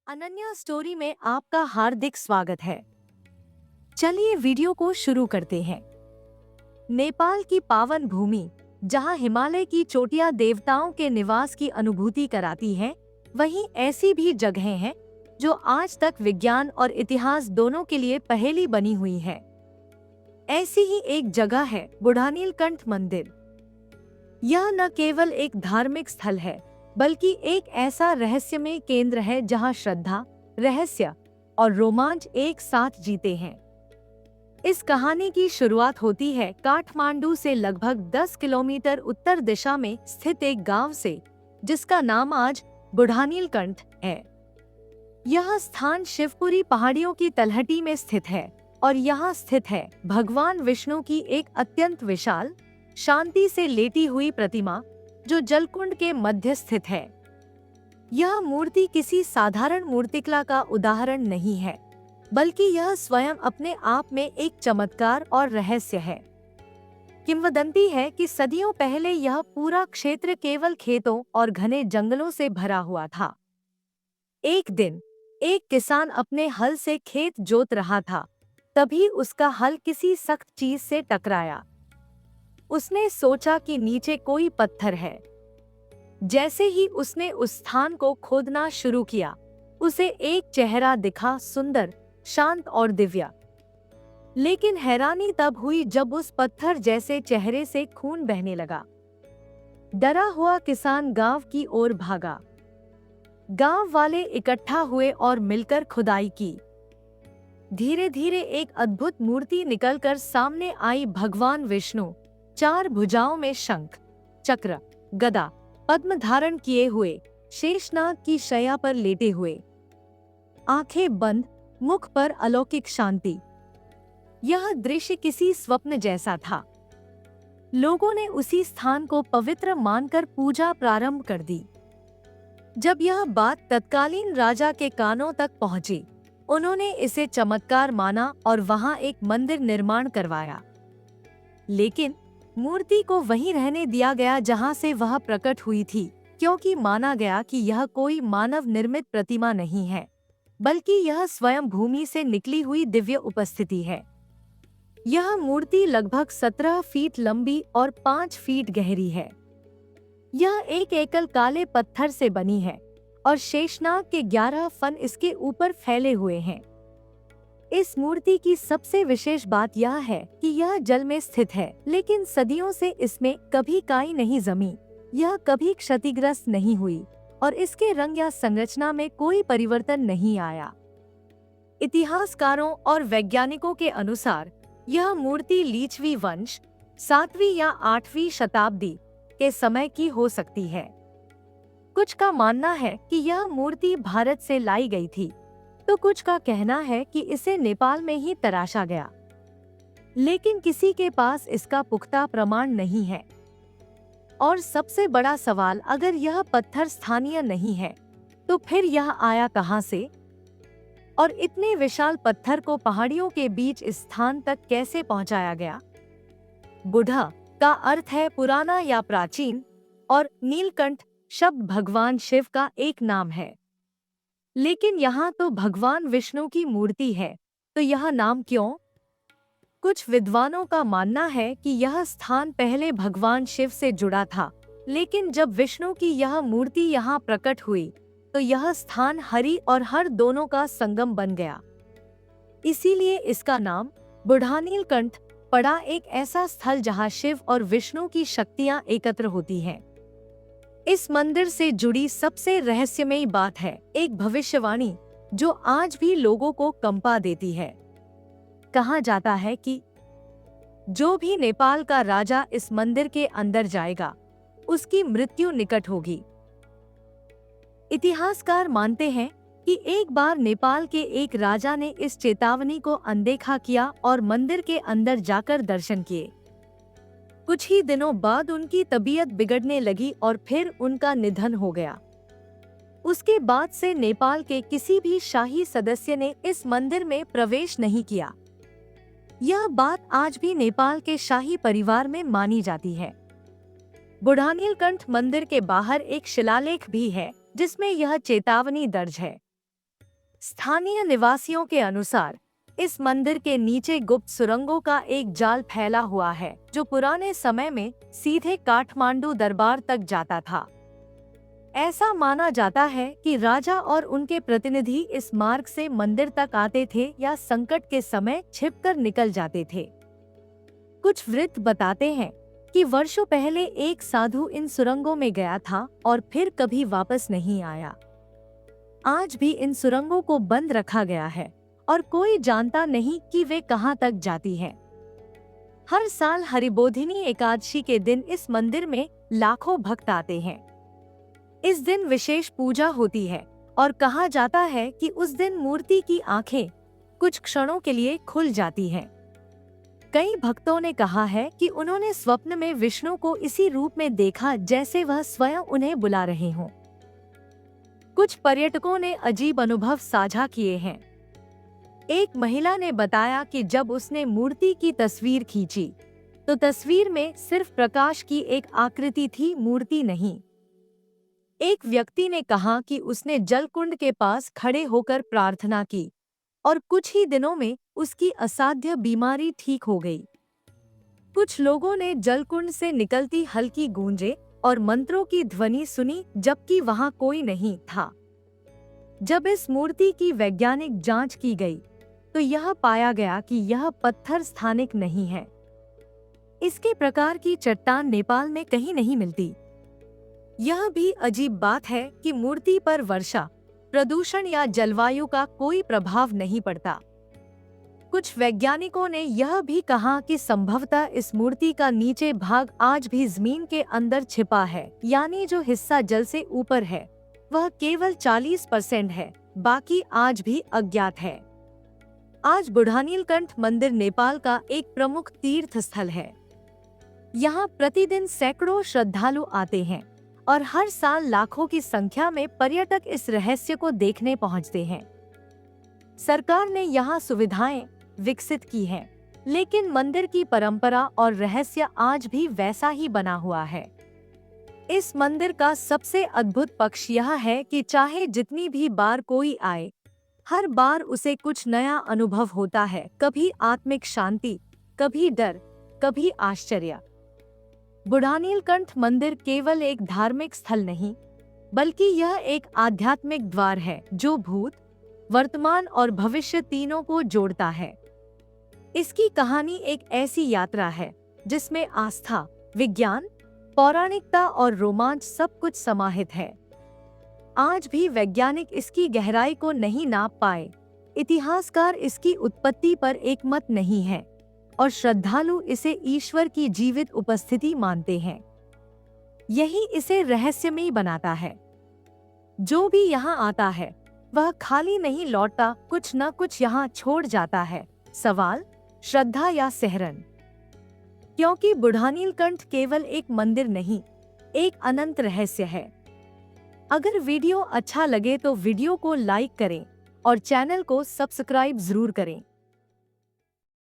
Ananya story में आपका हार्दिक स्वागत है। चलिए वीडियो को शुरू करते हैं। नेपाल की पावन भूमि, जहां हिमालय की चोटियां देवताओं के निवास की अनुभूति कराती हैं, वहीं ऐसी भी जगहें हैं जो आज तक विज्ञान और इतिहास दोनों के लिए पहेली बनी हुई है। ऐसी ही एक जगह है बुढ़ानीलकंठ मंदिर। यह न केवल एक धार्मिक स्थल है, बल्कि एक ऐसा रहस्यमय केंद्र है जहां श्रद्धा, रहस्य और रोमांच एक साथ जीते हैं। इस कहानी की शुरुआत होती है काठमांडू से लगभग 10 किलोमीटर उत्तर दिशा में स्थित एक गांव से, जिसका नाम आज बुढ़ानीलकंठ है। यह स्थान शिवपुरी पहाड़ियों की तलहटी में स्थित है और यहाँ स्थित है भगवान विष्णु की एक अत्यंत विशाल, शांति से लेटी हुई प्रतिमा, जो जलकुंड के मध्य स्थित है। यह मूर्ति किसी साधारण मूर्तिकला का उदाहरण नहीं है, बल्कि यह स्वयं अपने आप में एक चमत्कार और रहस्य है। किंवदंती है कि सदियों पहले यह पूरा क्षेत्र केवल खेतों और घने जंगलों से भरा हुआ था। एक दिन एक किसान अपने हल से खेत जोत रहा था, तभी उसका हल किसी सख्त चीज से टकराया। उसने सोचा कि नीचे कोई पत्थर है। जैसे ही उसने उस स्थान को खोदना शुरू किया, उसे एक चेहरा दिखा, सुंदर, शांत और दिव्य। लेकिन हैरानी तब हुई जब उस पत्थर जैसे चेहरे से खून बहने लगा। डरा हुआ किसान गांव की ओर भागा। गांव वाले इकट्ठा हुए और मिलकर खुदाई की। धीरे धीरे एक अद्भुत मूर्ति निकलकर सामने आई। भगवान विष्णु, 4 भुजाओं में शंख, चक्र, गदा, पद्म धारण किए हुए, शेषनाग की शैया पर लेटे हुए, आंखें बंद, मुख पर अलौकिक शांति। यह दृश्य किसी स्वप्न जैसा था। लोगों ने उसी स्थान को पवित्र मानकर पूजा प्रारंभ कर दी। जब यह बात तत्कालीन राजा के कानों तक पहुंची, उन्होंने इसे चमत्कार माना और वहां एक मंदिर निर्माण करवाया। लेकिन मूर्ति को वहीं रहने दिया गया जहां से वह प्रकट हुई थी, क्योंकि माना गया कि यह कोई मानव निर्मित प्रतिमा नहीं है, बल्कि यह स्वयं भूमि से निकली हुई दिव्य उपस्थिति है। यह मूर्ति लगभग 17 फीट लंबी और 5 फीट गहरी है। यह एक एकल काले पत्थर से बनी है और शेषनाग के 11 फन इसके ऊपर फैले हुए हैं। इस मूर्ति की सबसे विशेष बात यह है कि यह जल में स्थित है, लेकिन सदियों से इसमें कभी काई नहीं जमी, यह कभी क्षतिग्रस्त नहीं हुई और इसके रंग या संरचना में कोई परिवर्तन नहीं आया। इतिहासकारों और वैज्ञानिकों के अनुसार यह मूर्ति लीच्छवी वंश 7वीं या 8वीं शताब्दी के समय की हो सकती है। कुछ का मानना है कि यह मूर्ति भारत से लाई गई थी, तो कुछ का कहना है कि इसे नेपाल में ही तराशा गया। लेकिन किसी के पास इसका पुख्ता प्रमाण नहीं है। और सबसे बड़ा सवाल, अगर यह पत्थर स्थानीय नहीं है, तो फिर यह आया कहां से? और इतने विशाल पत्थर को पहाड़ियों के बीच इस स्थान तक कैसे पहुंचाया गया? बुढ़ा का अर्थ है पुराना या प्राचीन, और नीलकंठ शब्द भगवान शिव का एक नाम है। लेकिन यहाँ तो भगवान विष्णु की मूर्ति है, तो यह नाम क्यों? कुछ विद्वानों का मानना है कि यह स्थान पहले भगवान शिव से जुड़ा था, लेकिन जब विष्णु की यह मूर्ति यहाँ प्रकट हुई, तो यह स्थान हरि और हर दोनों का संगम बन गया। इसीलिए इसका नाम बुढ़ानीलकंठ पड़ा, एक ऐसा स्थल जहाँ शिव और विष्णु की शक्तियाँ एकत्र होती हैं। इस मंदिर से जुड़ी सबसे रहस्यमयी बात है एक भविष्यवाणी, जो आज भी लोगों को कंपा देती है। कहा जाता है कि जो भी नेपाल का राजा इस मंदिर के अंदर जाएगा, उसकी मृत्यु निकट होगी। इतिहासकार मानते हैं कि एक बार नेपाल के एक राजा ने इस चेतावनी को अनदेखा किया और मंदिर के अंदर जाकर दर्शन किए। कुछ ही दिनों बाद उनकी तबीयत बिगड़ने लगी और फिर उनका निधन हो गया। उसके बाद से नेपाल के किसी भी शाही सदस्य ने इस मंदिर में प्रवेश नहीं किया। यह बात आज भी नेपाल के शाही परिवार में मानी जाती है। बुढ़ानीलकंठ मंदिर के बाहर एक शिलालेख भी है, जिसमें यह चेतावनी दर्ज है। स्थानीय निवासियों के अनुसार इस मंदिर के नीचे गुप्त सुरंगों का एक जाल फैला हुआ है, जो पुराने समय में सीधे काठमांडू दरबार तक जाता था। ऐसा माना जाता है कि राजा और उनके प्रतिनिधि इस मार्ग से मंदिर तक आते थे या संकट के समय छिपकर निकल जाते थे। कुछ वृत्त बताते हैं कि वर्षों पहले एक साधु इन सुरंगों में गया था और फिर कभी वापस नहीं आया। आज भी इन सुरंगों को बंद रखा गया है और कोई जानता नहीं कि वे कहां तक जाती हैं। हर साल हरिबोधिनी एकादशी के दिन इस मंदिर में लाखों भक्त आते हैं। इस दिन विशेष पूजा होती है और कहा जाता है कि उस दिन मूर्ति की आंखें कुछ क्षणों के लिए खुल जाती हैं। कई भक्तों ने कहा है कि उन्होंने स्वप्न में विष्णु को इसी रूप में देखा जैसे वह स्वयं उन्हें बुला रहे हों। कुछ पर्यटकों ने अजीब अनुभव साझा किए हैं। एक महिला ने बताया कि जब उसने मूर्ति की तस्वीर खींची तो तस्वीर में सिर्फ प्रकाश की एक आकृति थी, मूर्ति नहीं। एक व्यक्ति ने कहा कि उसने जलकुंड के पास खड़े होकर प्रार्थना की और कुछ ही दिनों में उसकी असाध्य बीमारी ठीक हो गई। कुछ लोगों ने जलकुंड से निकलती हल्की गूंजें और मंत्रों की ध्वनि सुनी, जबकि वहां कोई नहीं था। जब इस मूर्ति की वैज्ञानिक जांच की गई तो यह पाया गया कि यह पत्थर स्थानिक नहीं है। इसके प्रकार की चट्टान नेपाल में कहीं नहीं मिलती। यह भी अजीब बात है कि मूर्ति पर वर्षा, प्रदूषण या जलवायु का कोई प्रभाव नहीं पड़ता। कुछ वैज्ञानिकों ने यह भी कहा कि संभवतः इस मूर्ति का नीचे भाग आज भी जमीन के अंदर छिपा है, यानी जो हिस्सा जल से ऊपर है वह केवल 40% है, बाकी आज भी अज्ञात है। आज बुढ़ानीलकंठ मंदिर नेपाल का एक प्रमुख तीर्थ स्थल है। यहाँ प्रतिदिन सैकड़ों श्रद्धालु आते हैं और हर साल लाखों की संख्या में पर्यटक इस रहस्य को देखने पहुँचते हैं। सरकार ने यहाँ सुविधाएं विकसित की हैं, लेकिन मंदिर की परंपरा और रहस्य आज भी वैसा ही बना हुआ है। इस मंदिर का सबसे अद्भुत पक्ष यह है कि चाहे जितनी भी बार कोई आए, हर बार उसे कुछ नया अनुभव होता है। कभी आत्मिक शांति, कभी डर, कभी आश्चर्य। बुढ़ानीलकंठ मंदिर केवल एक धार्मिक स्थल नहीं, बल्कि यह एक आध्यात्मिक द्वार है जो भूत, वर्तमान और भविष्य तीनों को जोड़ता है। इसकी कहानी एक ऐसी यात्रा है जिसमें आस्था, विज्ञान, पौराणिकता और रोमांच सब कुछ समाहित है। आज भी वैज्ञानिक इसकी गहराई को नहीं नाप पाए, इतिहासकार इसकी उत्पत्ति पर एकमत नहीं है और श्रद्धालु इसे ईश्वर की जीवित उपस्थिति मानते हैं। यही इसे रहस्यमयी बनाता है। जो भी यहाँ आता है वह खाली नहीं लौटता, कुछ न कुछ यहाँ छोड़ जाता है, सवाल, श्रद्धा या सिहरन। क्योंकि बुढ़ानीलकंठ केवल एक मंदिर नहीं, एक अनंत रहस्य है। अगर वीडियो अच्छा लगे तो वीडियो को लाइक करें और चैनल को सब्सक्राइब जरूर करें।